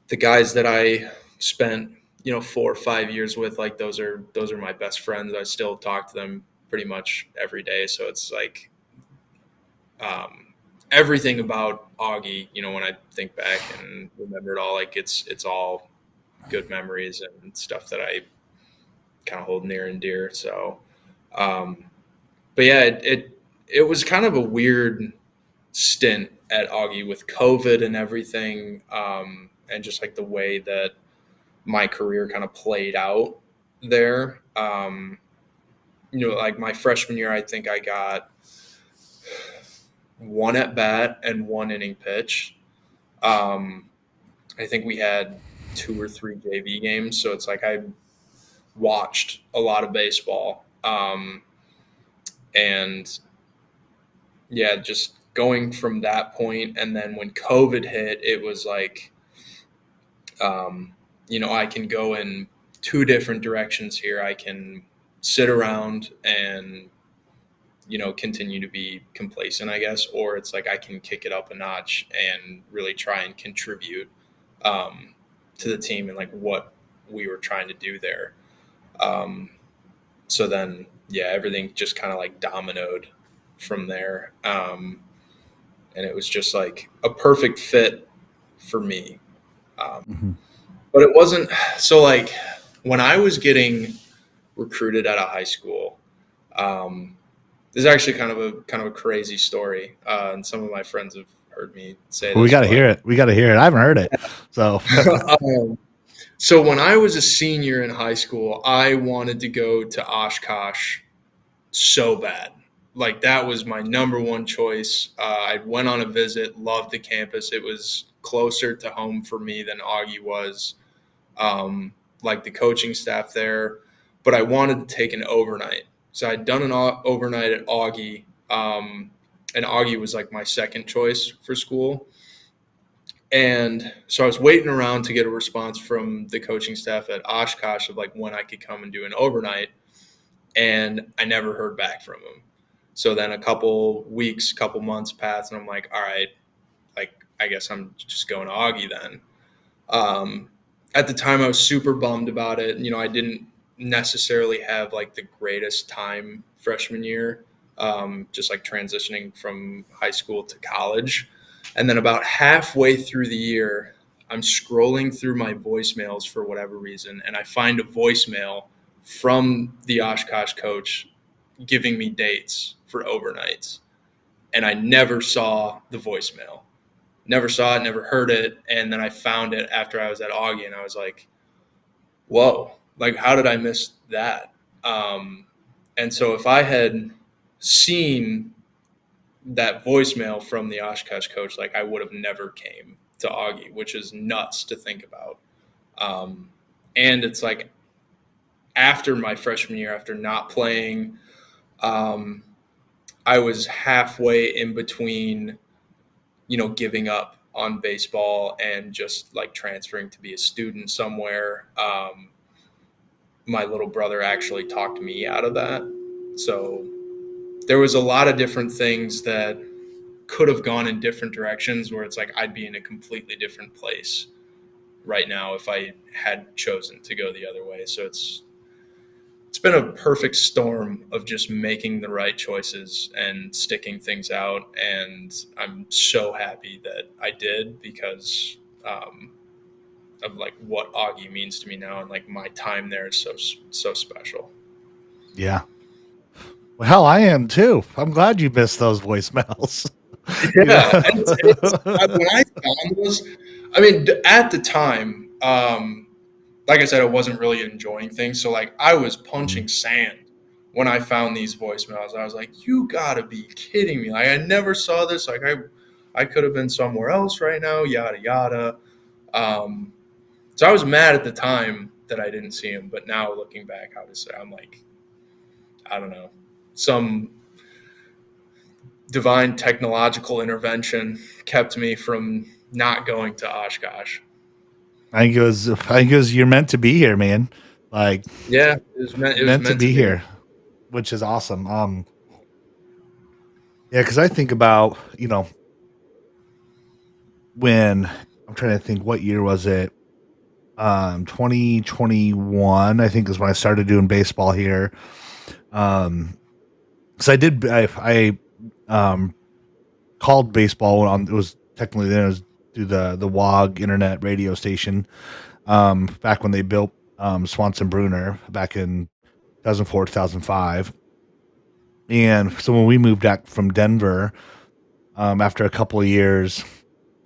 the guys that I spent 4 or 5 years with, like those are my best friends. I still talk to them pretty much every day, so it's like um, everything about Augie. When I think back and remember it all, like it's all good memories and stuff that I kind of hold near and dear. So, um, but yeah, it was kind of a weird stint at Augie with COVID and everything, and just like the way that my career kind of played out there. Like my freshman year, I think I got one at bat and one inning pitch. Um, I think we had 2 or 3 JV games, so it's like I watched a lot of baseball, and yeah, just going from that point, and then when COVID hit, it was like, I can go in 2 different directions here. I can sit around and continue to be complacent, I guess, or it's like I can kick it up a notch and really try and contribute to the team and like what we were trying to do there. So then, yeah, everything just kind of like dominoed from there. And it was just like a perfect fit for me. Mm-hmm. But it wasn't so like when I was getting recruited out of high school, this is actually kind of a crazy story. And some of my friends have heard me say this. We got to hear it. We got to hear it. I haven't heard it. So, so when I was a senior in high school, I wanted to go to Oshkosh so bad. Like that was my number one choice. I went on a visit, loved the campus. It was closer to home for me than Augie was. Like the coaching staff there, but I wanted to take an overnight. So I'd done an overnight at Augie, and Augie was like my second choice for school. And so I was waiting around to get a response from the coaching staff at Oshkosh of like when I could come and do an overnight, and I never heard back from them. So then a couple weeks, couple months passed, and I'm like, all right, like I guess I'm just going to Augie then. At the time, I was super bummed about it. I didn't necessarily have like the greatest time freshman year, just like transitioning from high school to college. And then about halfway through the year, I'm scrolling through my voicemails for whatever reason, and I find a voicemail from the Oshkosh coach giving me dates for overnights. And I never saw the voicemail. Never saw it, never heard it. And then I found it after I was at Augie, and I was like, whoa, like, how did I miss that? And so if I had seen that voicemail from the Oshkosh coach, like I would have never came to Augie, which is nuts to think about. And it's like after my freshman year, after not playing, I was halfway in between, giving up on baseball and just like transferring to be a student somewhere. My little brother actually talked me out of that. So there was a lot of different things that could have gone in different directions where it's like I'd be in a completely different place right now if I had chosen to go the other way. So it's been a perfect storm of just making the right choices and sticking things out. And I'm so happy that I did because of like what Augie means to me now. And like my time there is so special. yeah. Well, hell, I am too. I'm glad you missed those voicemails. Yeah. When I found those, I mean, at the time, like I said, I wasn't really enjoying things. So like I was punching sand when I found these voicemails. I was like, you gotta be kidding me. Like I never saw this. Like I could have been somewhere else right now, yada, yada. So I was mad at the time that I didn't see him. But now looking back, I'm like, I don't know, some divine technological intervention kept me from not going to Oshkosh. I think it was you're meant to be here, man. Like, yeah, it was meant to be here, which is awesome. Yeah, because I think about, when I'm trying to think what year was it? 2021, I think is when I started doing baseball here. So I called baseball on, it was technically then it was through the WOG internet radio station, back when they built Swanson Bruner back in 2004, 2005. And so when we moved back from Denver, after a couple of years,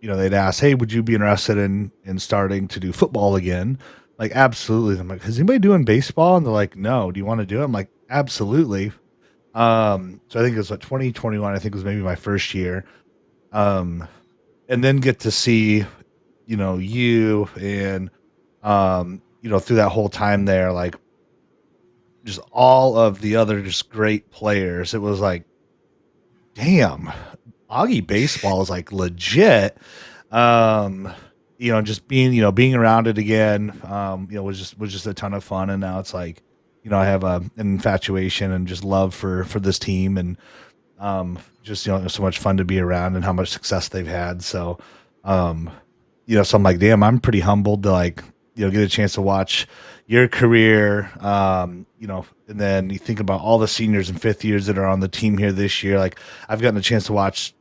they'd ask, "Hey, would you be interested in starting to do football again?" Like, absolutely. I'm like, "Is anybody doing baseball?" And they're like, "No. Do you want to do it?" I'm like, "Absolutely." So I think it was 2021. I think was maybe my first year. Um, and then get to see, you and through that whole time there, like just all of the other just great players. It was like, damn, Augie baseball is like legit. Um, just being around it again, was just a ton of fun. And now it's like, I have an infatuation and just love for this team and just so much fun to be around and how much success they've had. So um so I'm like, damn, I'm pretty humbled to like, get a chance to watch your career. And then you think about all the seniors and fifth years that are on the team here this year. Like, I've gotten a chance to watch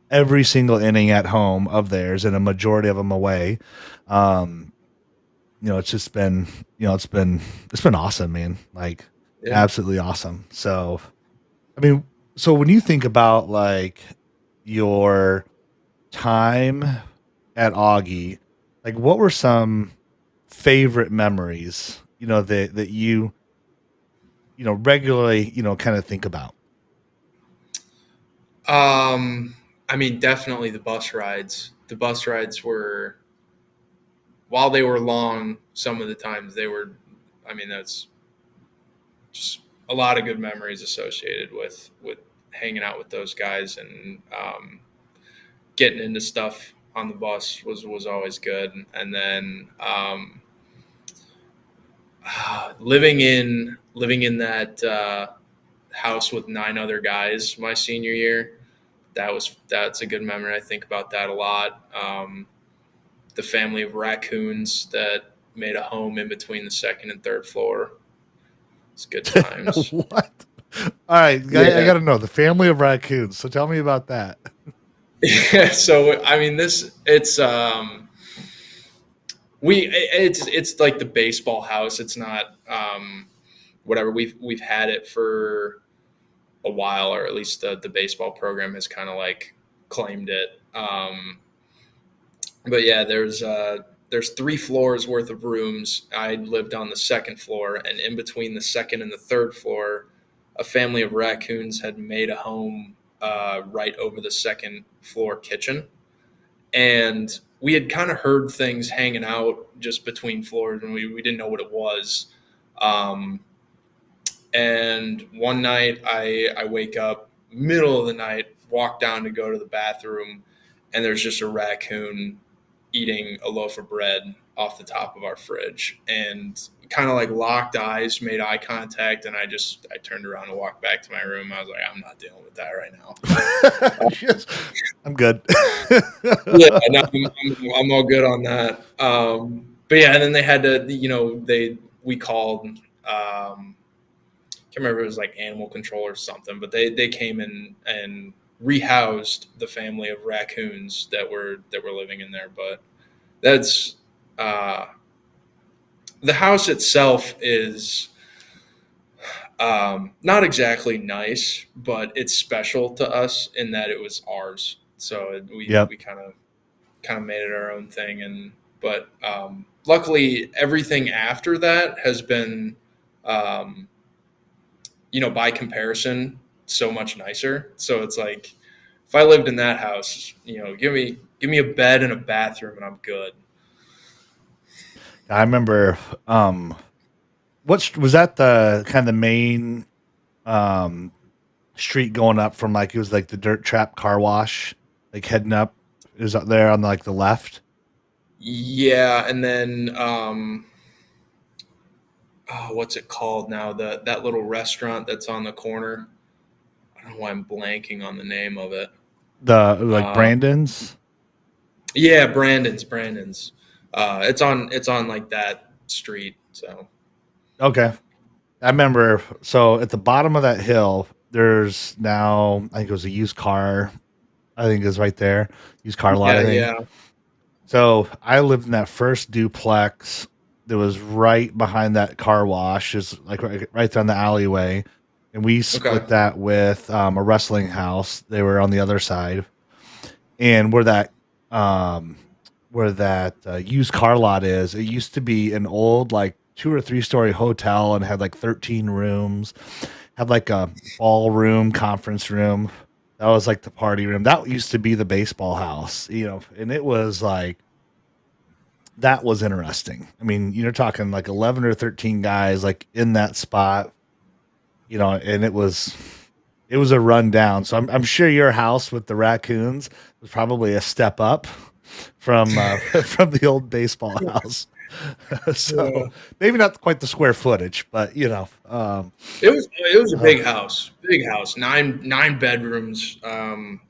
every single inning at home of theirs and a majority of them away. Um, it's just been, it's been awesome, man. Like, Yeah. absolutely awesome. So, I mean, so when you think about like your time at Augie, like what were some favorite memories, that regularly, kind of think about? I mean, definitely the bus rides. The bus rides were, while they were long, some of the times they were. I mean, that's just a lot of good memories associated with hanging out with those guys and getting into stuff on the bus was always good. And then living in that house with 9 other guys my senior year, that's a good memory. I think about that a lot. The family of raccoons that made a home in between the second and third floor. It's good times. What? All right, I Yeah. got to know the family of raccoons. So tell me about that. Yeah. So I mean, it's like the baseball house. It's not whatever. We've had it for a while, or at least the baseball program has kind of like claimed it. But yeah, there's 3 floors worth of rooms. I lived on the second floor, and in between the second and the third floor, a family of raccoons had made a home right over the second floor kitchen, and we had kind of heard things hanging out just between floors, and we didn't know what it was. Um, and one night, I wake up middle of the night, walk down to go to the bathroom, and there's just a raccoon eating a loaf of bread off the top of our fridge, and kind of like locked eyes, made eye contact, and I turned around and walked back to my room. I was like, I'm not dealing with that right now. Just- I'm good. Yeah, no, I'm all good on that. But yeah, and then they had to, we called. Can't remember if it was like animal control or something, but they came in and rehoused the family of raccoons that were living in there. But that's uh, the house itself is not exactly nice, but it's special to us in that it was ours. So we Yep. we kind of made it our own thing, and but luckily everything after that has been um, by comparison, so much nicer. So it's like if I lived in that house, give me a bed and a bathroom and I'm good. I remember, was that the kind of the main um street going up from, like, it was like the dirt trap car wash, like heading up, is up there on like the left. Yeah, and then what's it called now? That little restaurant that's on the corner. I don't know why I'm blanking on the name of it. The like Uh, Brandon's. yeah, Brandon's. It's on like that street. So Okay. I remember, so at the bottom of that hill, there's now, I think it was a used car, I think is right there. Used car lot, yeah, I think. yeah, So I lived in that first duplex that was right behind that car wash, is like right there on the alleyway. and we Okay. split that with a wrestling house. They were on the other side, and um, where that used car lot is, it used to be an old like 2 or 3 story hotel and had like 13 rooms, had like a ballroom, conference room. That was like the party room. That used to be the baseball house, and it was like that was interesting. I mean, you're talking like 11 or 13 guys like in that spot, and it was a rundown. So I'm sure your house with the raccoons was probably a step up from from the old baseball house. Yeah. So maybe not quite the square footage, but It was a uh, big house, nine bedrooms.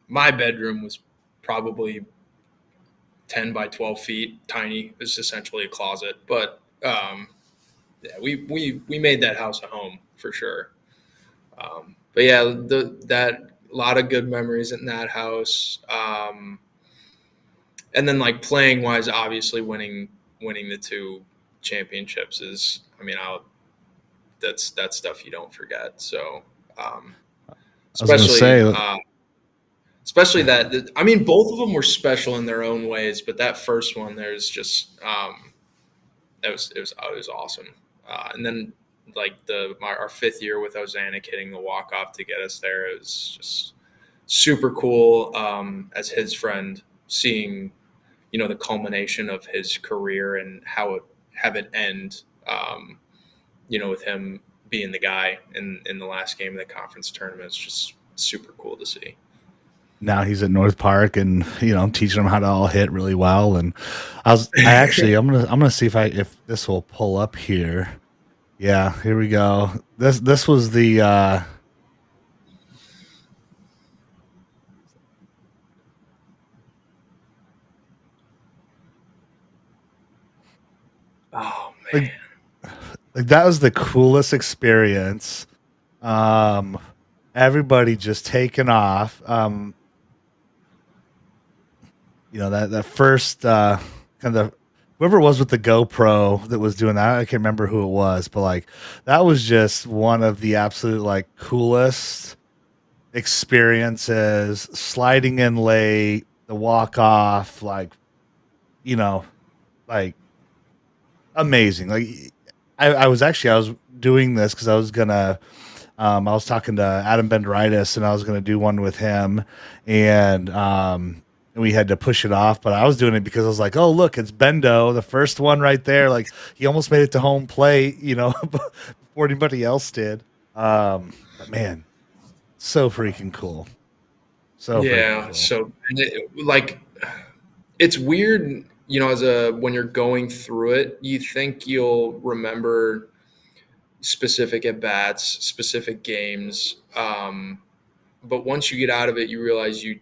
My bedroom was probably 10 by 12 feet, tiny. It's essentially a closet, but yeah, we made that house a home for sure. But yeah, that a lot of good memories in that house. And then like playing wise, obviously winning the two championships is, I mean, that's stuff you don't forget. So um, I was gonna especially say, especially that, I mean, both of them were special in their own ways, but that first one, there's just it was awesome. And then like our 5th year with Ozanik hitting the walk off to get us there, it was just super cool. As his friend, seeing the culmination of his career and have it end. With him being the guy in the last game of the conference tournament, it's just super cool to see. now he's at North Park and teaching them how to all hit really well. And I'm gonna see if this will pull up here. Yeah, here we go. This was the Oh like man. that was the coolest experience. Um, Everybody just taking off. That first kind of whoever it was with the GoPro that was doing that, I can't remember who it was, but like that was just one of the absolute like coolest experiences. Sliding in late, the walk off, you know, like amazing. Like I was doing this because I was talking to Adam Benderitis and I was gonna do one with him, and we had to push it off. But I was doing it because I was like, oh look, it's Bendo, the first one right there. Like he almost made it to home plate, before anybody else did. But man, so freaking cool. So freaking Yeah. cool. So like it's weird, as a when you're going through it, you think you'll remember specific at bats, specific games. But once you get out of it, you realize you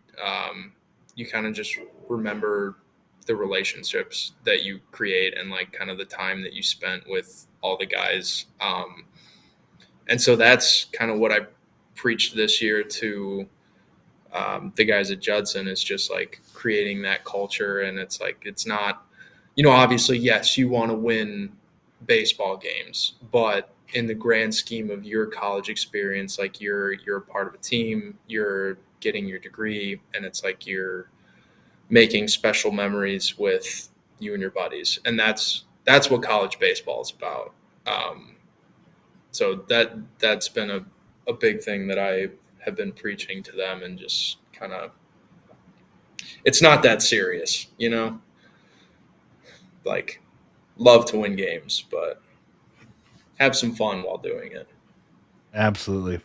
kind of just remember the relationships that you create and like kind of the time that you spent with all the guys. And so that's kind of what I preached this year to the guys at Judson, is just like creating that culture. And it's like, it's not, obviously, yes, you want to win baseball games, but in the grand scheme of your college experience, like you're a part of a team, you're getting your degree, and it's like you're making special memories with you and your buddies, and that's what college baseball is about. Um, so that's been a big thing that I have been preaching to them, and just kind of, it's not that serious, like love to win games, but have some fun while doing it. Absolutely.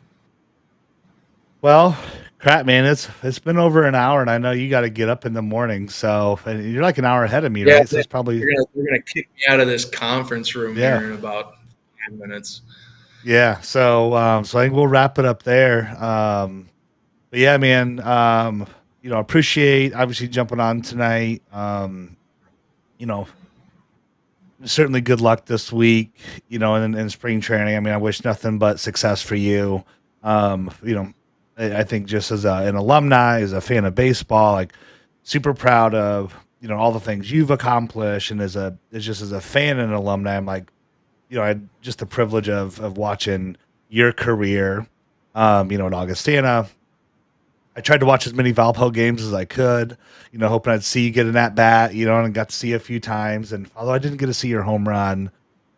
Well, crap, man, it's been over an hour, and I know you got to get up in the morning. So, and you're like an hour ahead of me, Yeah, right? So it's probably they're gonna kick me out of this conference room yeah. here in about 5 minutes. Yeah, so I think we'll wrap it up there. But yeah, man, appreciate obviously jumping on tonight. You know, Certainly good luck this week. In spring training. I mean, I wish nothing but success for you. Um, you know, I think just as an alumni, as a fan of baseball, like super proud of all the things you've accomplished, and as a fan and an alumni, I'm like, I had just the privilege of watching your career. At Augustana. I tried to watch as many Valpo games as I could, hoping I'd see you get an at bat, and got to see you a few times. And although I didn't get to see your home run,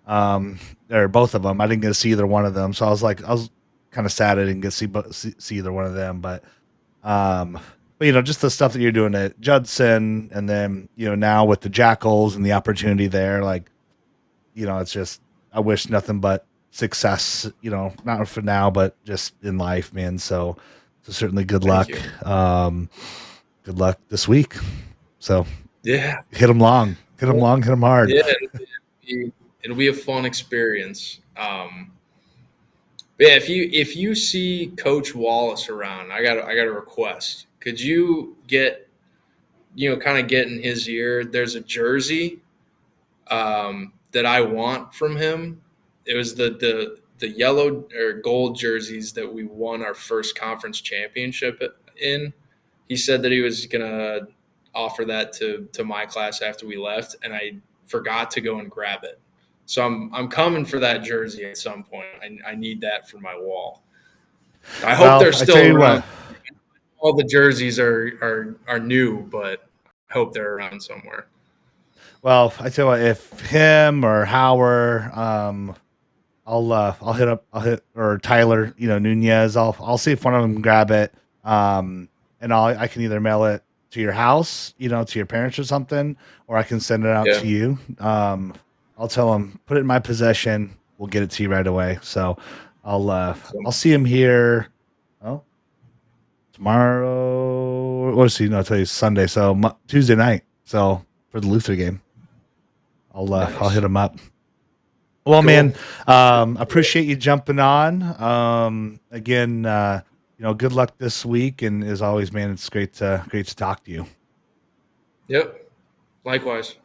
or both of them, I didn't get to see either one of them. So I was kind of sad I didn't get to see either one of them. But just the stuff that you're doing at Judson, and then now with the Jackals and the opportunity there, it's just I wish nothing but success. Not for now, but just in life, man. So certainly good luck. Good luck this week. So Yeah, hit them long, hit them hard. Yeah, it'll be a fun experience. Yeah, if you see Coach Wallace around, I got a request. Could you kind of get in his ear? There's a jersey that I want from him. It was the yellow or gold jerseys that we won our first conference championship in. He said that he was gonna offer that to my class after we left, and I forgot to go and grab it. So I'm coming for that jersey at some point. I need that for my wall. I hope they're still around. All the jerseys are new, but I hope they're around somewhere. Well, I tell you what, if him or Howard, I'll hit or Tyler, Nunez. I'll see if one of them can grab it. And I can either mail it to your house, to your parents or something, or I can send it out to you. I'll tell them, put it in my possession. We'll get it to you right away. So I'll see him here. Oh, tomorrow. What's he? No, I'll tell you Sunday. So Tuesday night. So for the Luther game, I'll hit him up. Well, cool. Man, appreciate you jumping on. Again, good luck this week, and as always, man, it's great to talk to you. Yep. Likewise.